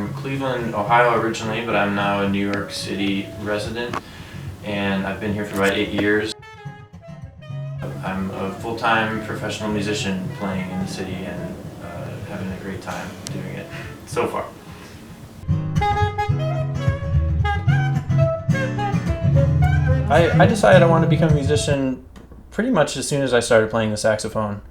from Cleveland, Ohio originally, but I'm now a New York City resident, and I've been here for about 8 years. I'm a full-time professional musician playing in the city and having a great time doing it so far. I decided I wanted to become a musician pretty much as soon as I started playing the saxophone.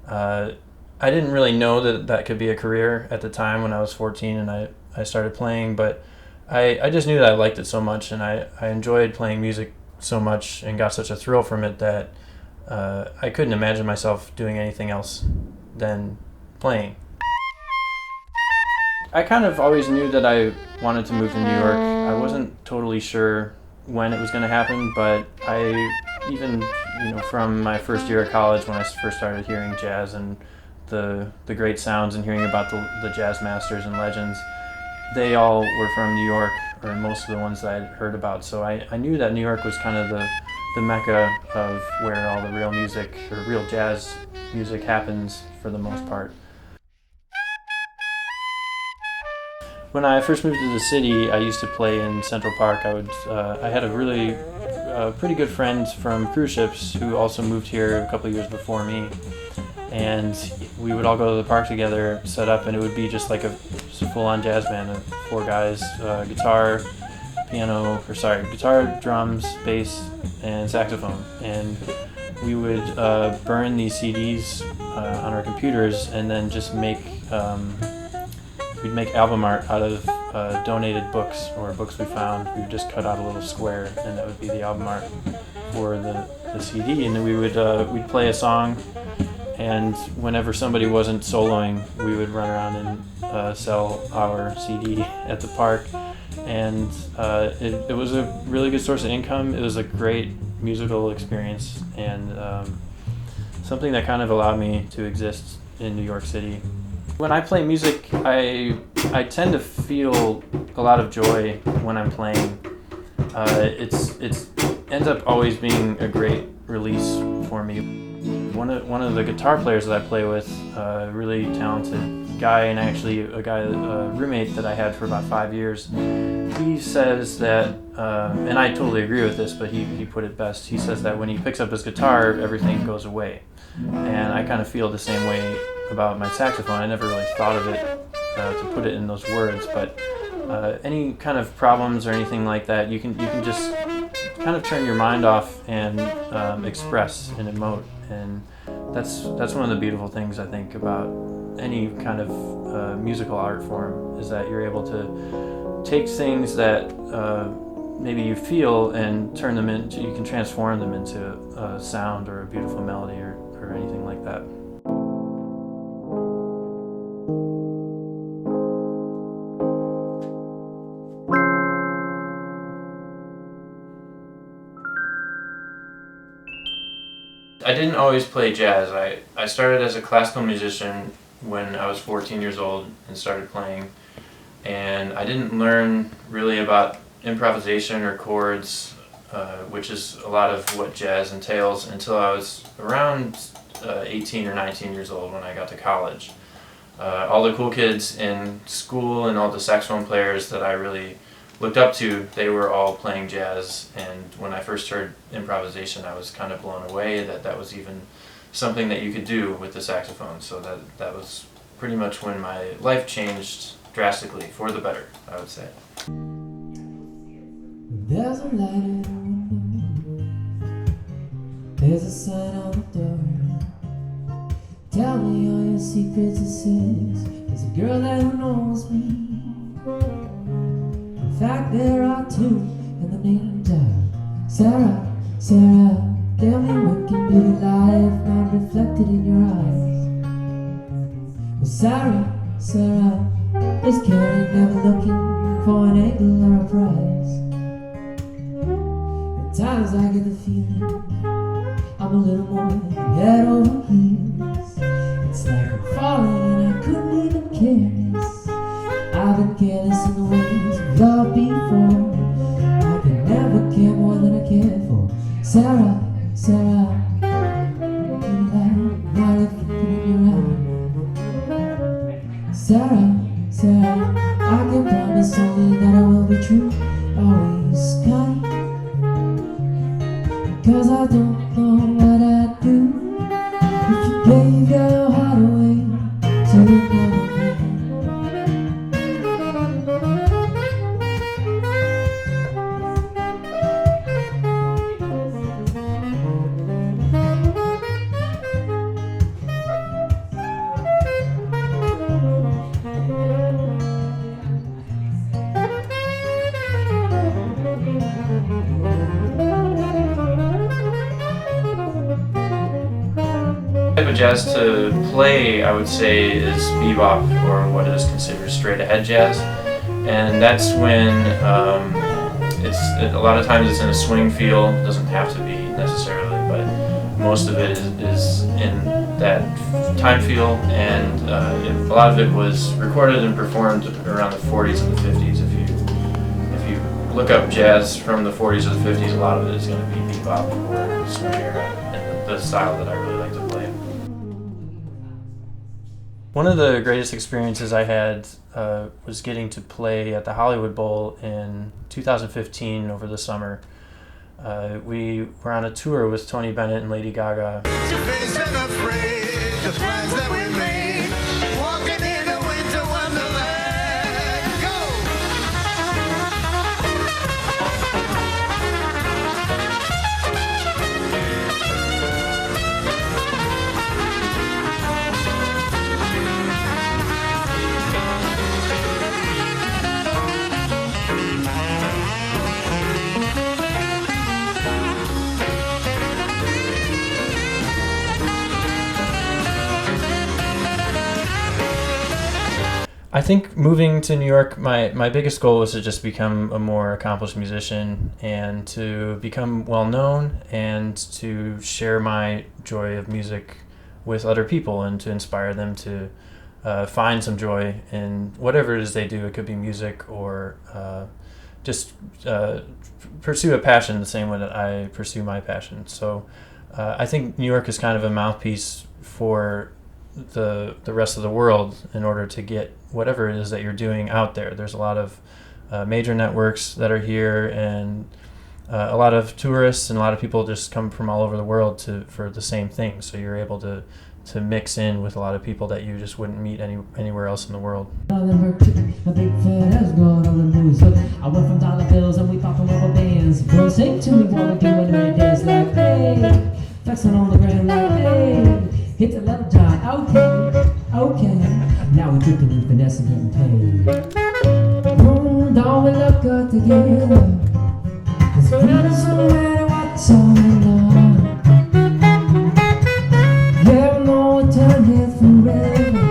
I didn't really know that that could be a career at the time when I was 14 and I started playing, but I just knew that I liked it so much, and I enjoyed playing music so much and got such a thrill from it that I couldn't imagine myself doing anything else than playing. I kind of always knew that I wanted to move to New York. I wasn't totally sure when it was going to happen, but even from my first year of college when I first started hearing jazz and the great sounds and hearing about the jazz masters and legends, they all were from New York, or most of the ones that I'd heard about. So I knew that New York was kind of the mecca of where all the real music, or real jazz music, happens for the most part. When I first moved to the city, I used to play in Central Park. I had pretty good friends from cruise ships who also moved here a couple of years before me, and we would all go to the park together, set up, and it would be just like a full-on jazz band of 4 guys: guitar, drums, bass, and saxophone. And we would burn these CDs on our computers, and then just we'd make album art out of donated books or books we found. We would just cut out a little square, and that would be the album art for the CD. And then we'd play a song, and whenever somebody wasn't soloing, we would run around and sell our CD at the park. And it was a really good source of income. It was a great musical experience, and something that kind of allowed me to exist in New York City. When I play music, I tend to feel a lot of joy when I'm playing. It ends up always being a great release for me. One of the guitar players that I play with, a really talented guy, and actually a roommate that I had for about 5 years, he says that, and I totally agree with this, but he put it best. He says that when he picks up his guitar, everything goes away. And I kind of feel the same way about my saxophone. I never really thought of it to put it in those words, but any kind of problems or anything like that, you can just kind of turn your mind off and express and emote. And that's one of the beautiful things I think about any kind of musical art form, is that you're able to take things that maybe you feel and you can transform them into a sound or a beautiful melody or anything like that. I didn't always play jazz. I started as a classical musician when I was 14 years old and started playing, and I didn't learn really about improvisation or chords, which is a lot of what jazz entails, until I was around 18 or 19 years old when I got to college. All the cool kids in school and all the saxophone players that I really looked up to, they were all playing jazz, and when I first heard improvisation, I was kind of blown away that was even something that you could do with the saxophone. So that was pretty much when my life changed drastically for the better, I would say. There's a light in the window, there's a sign on the door. Tell me all your secrets, it says. There's a girl there who knows me. In fact, there are 2, and the names are Sarah. Tell me what can be life not reflected in your eyes. Well, Sarah, is caring, never looking for an angle or a prize. At times I get the feeling I'm a little more than head over heels. It's like I'm falling and I couldn't even care less. I've been careless in the ways of love before. I can never care more than I care for Sarah. Not reflected in your eyes. Sarah, I can gray sky, because I don't know what I'd do if you gave your heart away to another man. Type of jazz to play, I would say, is bebop, or what is considered straight ahead jazz, and that's when a lot of times it's in a swing feel. It doesn't have to be necessarily, but most of it is in that time feel, and a lot of it was recorded and performed around the 40s and the 50s. If you look up jazz from the 40s or the 50s, a lot of it is going to be bebop or swing era, and the style that I really like to play. One of the greatest experiences I had was getting to play at the Hollywood Bowl in 2015 over the summer. We were on a tour with Tony Bennett and Lady Gaga. I think moving to New York, my biggest goal was to just become a more accomplished musician and to become well known and to share my joy of music with other people and to inspire them to find some joy in whatever it is they do. It could be music or just pursue a passion the same way that I pursue my passion. So I think New York is kind of a mouthpiece for the rest of the world in order to get whatever it is that you're doing out there. There's a lot of major networks that are here, and a lot of tourists and a lot of people just come from all over the world for the same thing. So you're able to mix in with a lot of people that you just wouldn't meet anywhere else in the world. A big fat ass going on the news. Look, I went from dollar bills and we popping rubber bands. Girl, sing to me while we doing that dance like, hey, flexing on the ground like, hey, hit the left joint, okay. Now we dripping and finessing, getting paid. Don't we look good together? It's promise no matter what's going on. Yeah, we know we turn here forever.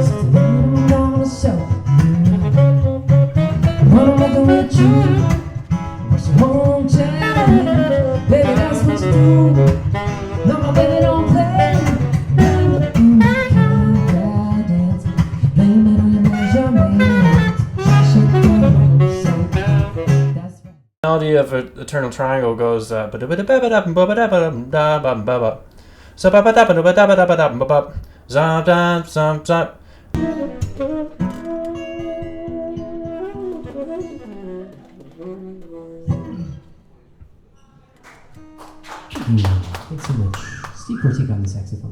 Still on the show. Wanna make it with you. What's your home child? Baby, that's what you do. No, my baby don't play. The melody of Eternal Triangle goes Thanks so much. Steve Kortyka on the saxophone.